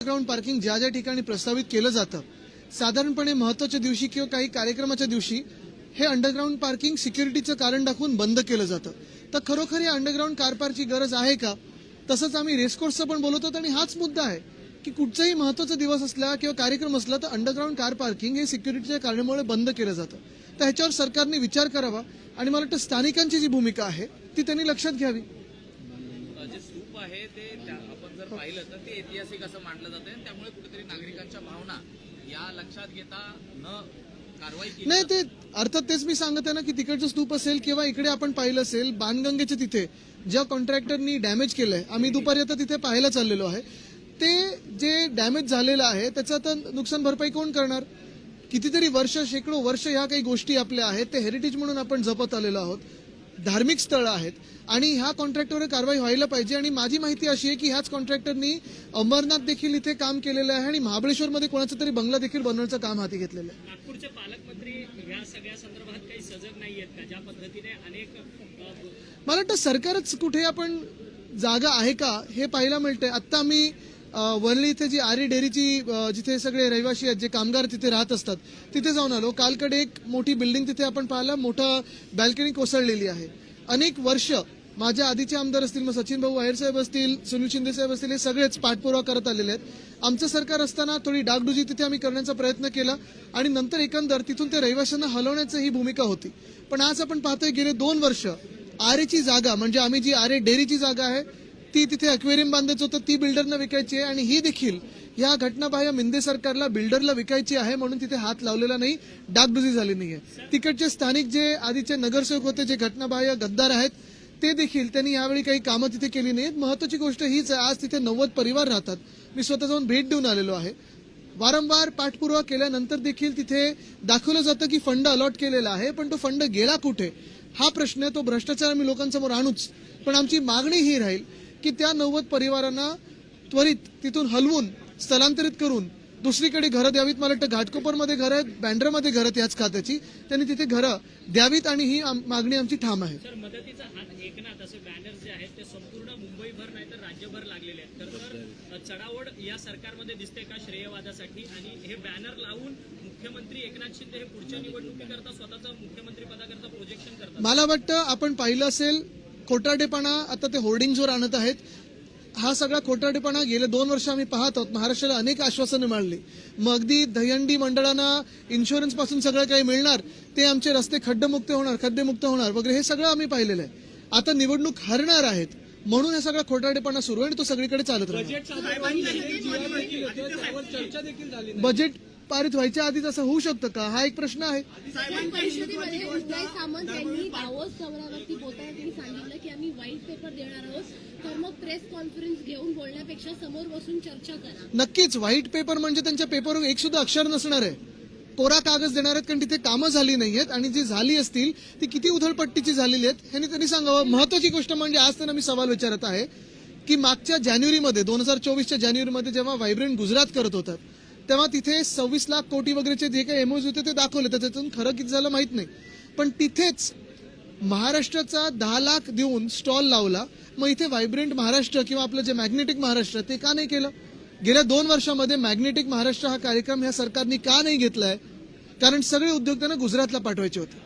Underground parking ज्या ज्या ठिकाणी प्रस्तावित केलं जातं, साधारणपणे महत्वाच्या दिवशी किंवा काही कार्यक्रमाच्या दिवशी हे अंडरग्राऊंड पार्किंग सिक्युरिटीचं कारण दाखवून बंद केलं जातं. तर खरोखर या अंडरग्राऊंड कार पार्कची गरज आहे का? तसंच आम्ही रेसकोर्सचं पण बोलत होतो आणि हाच मुद्दा आहे की कुठचाही महत्वाचा दिवस असला किंवा कार्यक्रम असला तर अंडरग्राऊंड कार पार्किंग हे सिक्युरिटीच्या कारणामुळे बंद केलं जातं. तर ह्याच्यावर सरकारने विचार करावा आणि मला वाटतं स्थानिकांची जी भूमिका आहे ती त्यांनी लक्षात घ्यावी. जे स्तूप आहे ते आपण जर पाहिलं तर ते ऐतिहासिक असं मानलं जातं, त्यामुळे कुठेतरी नागरिकांच्या भावना या लक्षात घेता न कारवाई केली नाही. ते अर्थात तेच मी सांगत आहे ना की तिकडचं स्तूप असेल किंवा इकडे आपण पाहिलं असेल बाणगंगेच्या तिथे ज्या कॉन्ट्रॅक्टरनी डॅमेज केलंय, आम्ही दुपारी आता तिथे पाहायला चाललेलो आहे, ते जे डॅमेज झालेलं आहे त्याचं आता नुकसान भरपाई कोण करणार? कितीतरी वर्ष, शेकडो वर्ष ह्या काही गोष्टी आपल्या आहेत ते हेरिटेज म्हणून आपण जपत आलेलो आहोत, धार्मिक स्थळं आहेत आणि ह्या कॉन्ट्रॅक्टरवर कारवाई व्हायला पाहिजे. आणि माझी माहिती अशी आहे की ह्याच कॉन्ट्रॅक्टरनी अंबरनाथ देखील इथे काम केलेलं आहे आणि महाबळेश्वरमध्ये कोणाचा तरी बंगला देखील बनवण्याचं काम हाती घेतलेलं आहे. नागपूरचे पालकमंत्री या सगळ्या संदर्भात काही सजग नाही आहेत का? ज्या पद्धतीने अनेक मला वाटतं सरकारच कुठे आपण जागा आहे का हे पाहायला मिळतंय. आत्ता आम्ही वरळी इथे जी आरे डेअरीची जिथे सगळे रहिवासी आहेत, जे कामगार तिथे राहत असतात, तिथे जाऊन आलो. कालकडे एक मोठी बिल्डिंग तिथे आपण पाहिला, मोठं बॅल्कनी कोसळलेली आहे. अनेक वर्ष माझ्या आधीचे आमदार असतील, मग सचिन भाऊ अहेर साहेब असतील, सुनील शिंदे साहेब असतील, हे सगळेच पाठपुरावा करत आलेले आहेत. आमचं सरकार असताना थोडी डागडुजी तिथे आम्ही करण्याचा प्रयत्न केला आणि नंतर एकंदर तिथून ते रहिवाशांना हलवण्याची ही भूमिका होती. पण आज आपण पाहतोय गेले 2 वर्ष आरेची जागा, म्हणजे आम्ही जी आरे डेअरीची जागा आहे ती तिथे अक्वेरियम बांधायचं होतं, ती बिल्डरना विकायची आहे आणि ही देखील या घटनाबाह्य मिंदे सरकारला बिल्डरला विकायची आहे म्हणून तिथे हात लावलेला नाही, डागडुजी झाली नाहीये. तिकडचे स्थानिक जे आधीचे नगरसेवक होते, जे घटनाबाह्य गद्दार आहेत, ते देखील त्यांनी यावेळी काही कामं तिथे केली नाहीत. महत्वाची गोष्ट हीच आहे, आज तिथे 90 परिवार राहतात. मी स्वतः जाऊन भेट देऊन आलेलो आहे. वारंवार पाठपुरावा केल्यानंतर देखील तिथे दाखवलं जातं की फंड अलॉट केलेला आहे, पण तो फंड गेला कुठे हा प्रश्न आहे. तो भ्रष्टाचार आम्ही लोकांसमोर आणूच, पण आमची मागणी ही राहील की त्या 90 परिवारांना त्वरित तिथून हलवून स्थलांतरित करून दुसरीकडे घरं द्यावीत. मला वाटतं घाटकोपरमध्ये घरं आहेत, बँड्रामध्ये घरं आहेत याच खात्याची, त्यांनी तिथे घरं द्यावीत आणि ही मागणी आमची ठाम आहे. सर, मदतीचा हात एकनाथ असे बॅनर्स जे आहेत ते संपूर्ण मुंबईभर नाही तर राज्यभर लागलेले आहेत. तर चढाओढ या सरकारमध्ये दिसते का श्रेयवादासाठी? आणि हे बॅनर लावून मुख्यमंत्री एकनाथ शिंदे हे पुढच्या निवडणुकीकरता स्वतःचा मुख्यमंत्री पदाकरता प्रोजेक्शन करतात. मला वाटतं आपण पाहिलं असेल खोटारडेपणा आता ते होर्डिंग्सवर आणत आहेत. हा सगळा खोटारडेपणा गेले 2 वर्ष आम्ही पाहत आहोत. महाराष्ट्राला अनेक आश्वासनं मिळाली, मग अगदी दहीहंडी मंडळांना इन्शुरन्स पासून सगळं काही मिळणार, ते आमचे रस्ते खड्डेमुक्त होणार वगैरे, हे सगळं आम्ही पाहिलेलं आहे. आता निवडणूक हरणार आहेत म्हणून हे सगळा खोटारडेपणा सुरू आहे आणि तो सगळीकडे चालत राहणार. बजेट पारित व्हायच्या आधीच असं होऊ शकतं का, हा एक प्रश्न आहे. परिषदेमध्ये उदय सामंत यांनी दावोस दौऱ्यावरती बोलताना त्यांनी सांगितलं की आम्ही व्हाईट पेपर देणार आहोत, तर मग प्रेस कॉन्फरन्स घेऊन बोलण्यापेक्षा समोर बसून चर्चा करा. नक्कीच व्हाईट पेपर म्हणजे त्यांच्या पेपरवर एक सुद्धा अक्षर नसणार आहे, कोरा कागज देणार आहेत, कारण तिथे कामं झाली नाहीयेत आणि जी झाली असतील ती किती उधळपट्टीची झालेली आहेत हे त्यांनी सांगावं. महत्वाची गोष्ट म्हणजे आज त्यांना मी सवाल विचारत आहे की मागच्या जानेवारीमध्ये 2024च्या जानेवारीमध्ये जेव्हा व्हायब्रंट गुजरात करत होतात तेव्हा तिथे 26 लाख कोटी वगैरेचे जे काही एमओज होते ते दाखवले, त्याच्यातून खरं किती झालं माहित नाही. पण तिथेच महाराष्ट्राचा 10 लाख देऊन स्टॉल लावला. मग इथे व्हायब्रंट महाराष्ट्र किंवा आपलं जे मॅग्नेटिक महाराष्ट्र ते का नाही केलं? गेल्या 2 वर्षामध्ये मॅग्नेटिक महाराष्ट्र हा कार्यक्रम ह्या सरकारने का नाही घेतलाय? कारण सगळे उद्योग त्यांना गुजरातला पाठवायचे होते.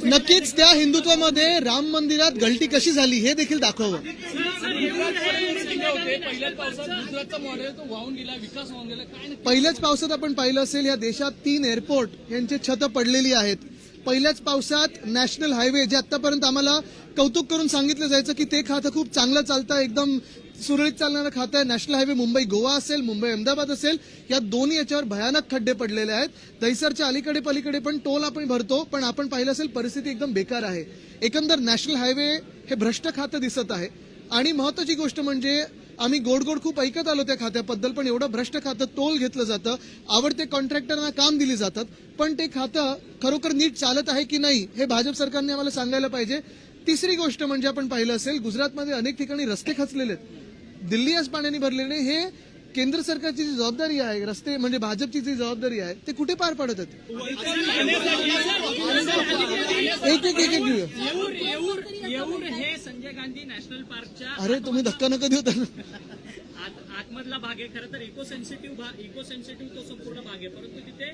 नक्कीच त्या हिंदुत्वामध्ये राम मंदिरात गलती कशी झाली हे देखील दाखवावं. पहिल्याच पावसात आपण पाहिलं असेल या देशात 3 एअरपोर्ट यांचे छत पडलेली आहेत. पहिल्याच पावसात नॅशनल हायवे, जे आतापर्यंत आम्हाला कौतुक करून सांगितलं जायचं की ते खातं खूप चांगलं चालतं, एकदम सुरळीत चालणारं खातं आहे, नॅशनल हायवे मुंबई गोवा असेल, मुंबई अहमदाबाद असेल, या दोन्ही याच्यावर भयानक खड्डे पडलेले आहेत. दहिसरच्या अलीकडे पलीकडे पण टोल आपण भरतो, पण आपण पाहिलं असेल परिस्थिती एकदम बेकार आहे. एकंदर नॅशनल हायवे हे भ्रष्ट खातं दिसत आहे. आणि महत्वाची गोष्ट म्हणजे आम्ही गोड गोड खूप ऐकत आलो त्या खात्याबद्दल, पण एवढं भ्रष्ट खातं, टोल घेतलं जातं, आवडते कॉन्ट्रॅक्टरना काम दिली जातात, पण ते खातं खरोखर नीट चालत आहे की नाही हे भाजप सरकारने आम्हाला सांगायला पाहिजे. तिसरी गोष्ट म्हणजे आपण पाहिलं असेल गुजरातमध्ये अनेक ठिकाणी रस्ते खचलेले आहेत, दिल्ली आज पाण्याने भरलेले. हे केंद्र सरकारची जी जबाबदारी आहे, रस्ते म्हणजे भाजपची जी जबाबदारी आहे, ते कुठे पार पाडत आहेत? एक एक एक एक घेऊया. येऊर हे संजय गांधी नॅशनल पार्कच्या अरे तुम्ही धक्का नका देऊ त्यांना. आतमधला भाग आहे. खरं तर इको सेन्सिटिव्ह तो संपूर्ण भाग आहे, परंतु तिथे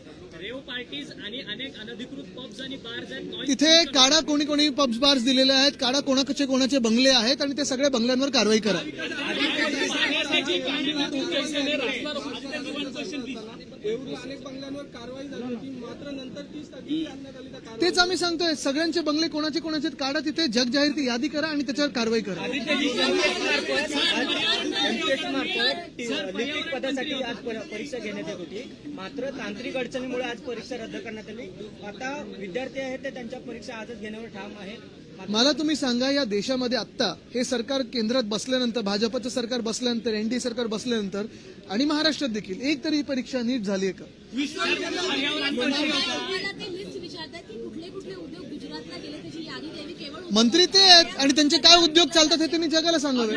रेव पार्टीज आणि अनेक अनधिकृत पब्स आणि बार्स आहेत. noise तिथे काढा कोणी कोणी पब्स बार्स दिलेले आहेत, काढा कोणाचे बंगले आहेत आणि ते सगळ्या बंगल्यांवर कारवाई करा. अनेक बंगल्यांवर कारवाई झाली होती, मात्र नंतर ती स्थगिती आणण्यात आली. त्या तेच आम्ही सांगतोय, सगळ्यांचे बंगले कोणाचे काढा, तिथे जगजाहीर ती यादी करा आणि त्याच्यावर कारवाई करा. लिपिक पदासाठी आज परीक्षा घेण्यात येत होती, मात्र तांत्रिक अडचणीमुळे आज परीक्षा रद्द करण्यात आली. आता विद्यार्थी आहेत ते त्यांच्या परीक्षा आजच घेण्यावर ठाम आहेत. मला तुम्ही सांगा, या देशामध्ये आत्ता हे सरकार केंद्रात बसल्यानंतर, भाजपचं सरकार बसल्यानंतर, एनडीए सरकार बसल्यानंतर आणि महाराष्ट्रात देखील एक तरी परीक्षा नीट झाली आहे का? मला ते लिस्ट विचारतात की कुठले कुठले उद्योग गुजरातला गेले त्याची यादी द्यावी. केवळ मंत्री ते आहेत आणि त्यांचे काय उद्योग चालतात हे त्यांनी जगाला सांगावे.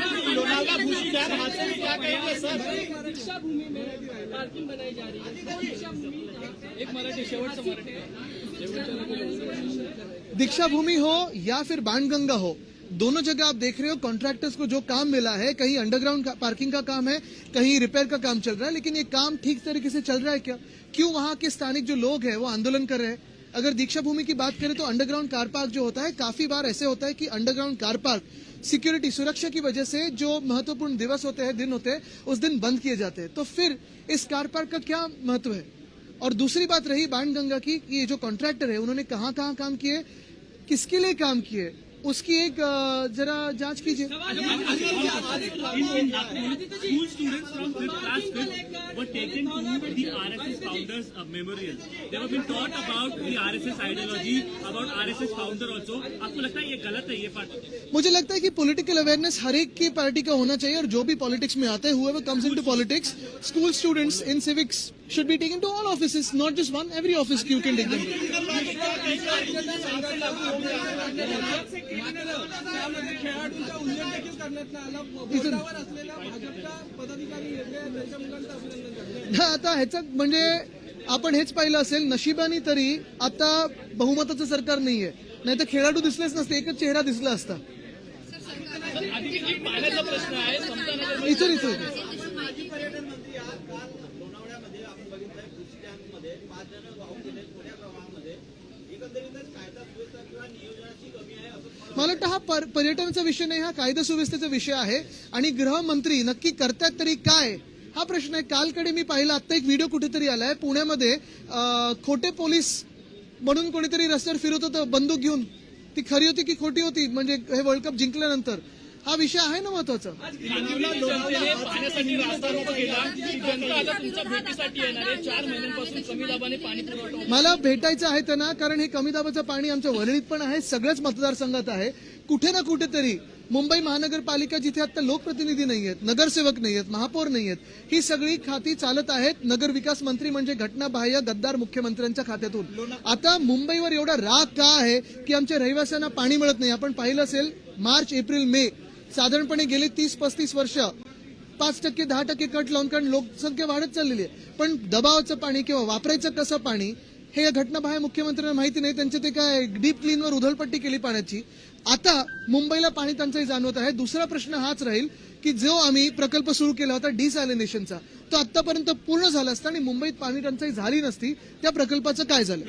दीक्षा भूमि हो या फिर बाणगंगा हो, दोनों जगह आप देख रहे हो कॉन्ट्रैक्टर्स को जो काम मिला है, कहीं अंडरग्राउंड पार्किंग का काम है, कहीं रिपेयर का काम चल रहा है, लेकिन ये काम ठीक तरीके से चल रहा है क्या? क्यों वहां के स्थानिक जो लोग हैं वो आंदोलन कर रहे हैं? अगर दीक्षा भूमि की बात करें तो अंडरग्राउंड कार पार्क जो होता है, काफी बार ऐसे होता है कि अंडरग्राउंड कार पार्क सिक्योरिटी सुरक्षा की वजह से जो महत्वपूर्ण दिवस होते हैं, दिन होते हैं, उस दिन बंद किए जाते हैं. तो फिर इस कार पार्क का क्या महत्व है? और दूसरी बात रही बाणगंगा की, ये जो कॉन्ट्रैक्टर है उन्होंने कहाँ कहाँ काम किए, किसके लिए काम किए, उसकी एक जरा जांच कीजिए. School students from 5th class 5th were taken to the RSS founders memorial. They were being taught about the RSS ideology, about RSS founder also. आपको लगता है ये गलत है ये पार्ट? मुझे लगता है कि पॉलिटिकल अवेयरनेस हर एक की पार्टी का होना चाहिए, और जो भी पॉलिटिक्स में आते हैं, whoever comes into politics, school students in civics should be taken to all offices, not just one. Every office you can take them. त्यामध्ये खेळाडूंचा उल्लेख देखील करण्यात नाही आला. बोर्डावर असलेल्या भाजपच्या पदाधिकारी वेगळे आहेत, त्यांच्या मुलांचं अभिनंदन करतो. ना आता ह्याच्यात म्हणजे आपण हेच पाहिलं असेल, नशिबाने तरी आता बहुमताचं सरकार नाहीये, नाही तर खेळाडू दिसलेच नसते, एकच चेहरा दिसला असता. इथून लोणावळ्यामध्ये आपण बघितलंय कृषी कॅम्पमध्ये 5 जण वाहून गेले थोड्या प्रमाणामध्ये. एकंदरीतच कायदा सुव्यवस्था किंवा नियोजनाची कमी आहे असं मला वाटतं हा पर्यटनाचा विषय नाही, हा कायदा सुव्यवस्थेचा विषय आहे. आणि गृहमंत्री नक्की करतात तरी काय, हा प्रश्न आहे. कालकडे मी पाहिला, आता एक व्हिडिओ कुठेतरी आलाय पुण्यामध्ये, खोटे पोलीस म्हणून कोणीतरी रस्त्यावर फिरत होतं बंदूक घेऊन. ती खरी होती की खोटी होती, म्हणजे हे वर्ल्ड कप जिंकल्यानंतर हा विषय आहे ना महत्वाचा. पाण्यासाठी रास्ता रोको केला, जनता आता तुमच्या भेटीसाठी येणार आहे. 4 महिन्यांपासून कमी दाबाने पाणी पुरवठा. मला भेटायचं आहे त्यांना, कारण हे कमी दाबाचं पाणी आमच्या वरळीत पण आहे, सगळ्याच मतदारसंघात आहे. कुठे ना कुठेतरी मुंबई महानगरपालिका, जिथे आता लोकप्रतिनिधी नाही आहेत, नगरसेवक नाही आहेत, महापौर नाही आहेत, ही सगळी खाती चालत आहेत नगर विकास मंत्री म्हणजे घटनाबाह्य गद्दार मुख्यमंत्र्यांच्या खात्यातून. आता मुंबईवर एवढा राग का आहे की आमच्या रहिवाशांना पाणी मिळत नाही? आपण पाहिलं असेल, मार्च, एप्रिल, मे साधारणपणे गेले 30-35 वर्ष 5%, 10% कट लावून, कारण लोकसंख्या वाढत चाललेली आहे. पण दबावाचं पाणी किंवा वापरायचं कसं पाणी हे या घटनाबाह्य मुख्यमंत्र्यांना माहिती नाही. त्यांचे ते काय डीप क्लीनवर उधळपट्टी केली पाण्याची. आता मुंबईला पाणी टंचाई जाणवत आहे. दुसरा प्रश्न हाच राहील की जो आम्ही प्रकल्प सुरू केला होता डिसॅलिनेशनचा, तो आतापर्यंत पूर्ण झाला असता आणि मुंबईत पाणी टंचाई झाली नसती, त्या प्रकल्पाचं काय झालं?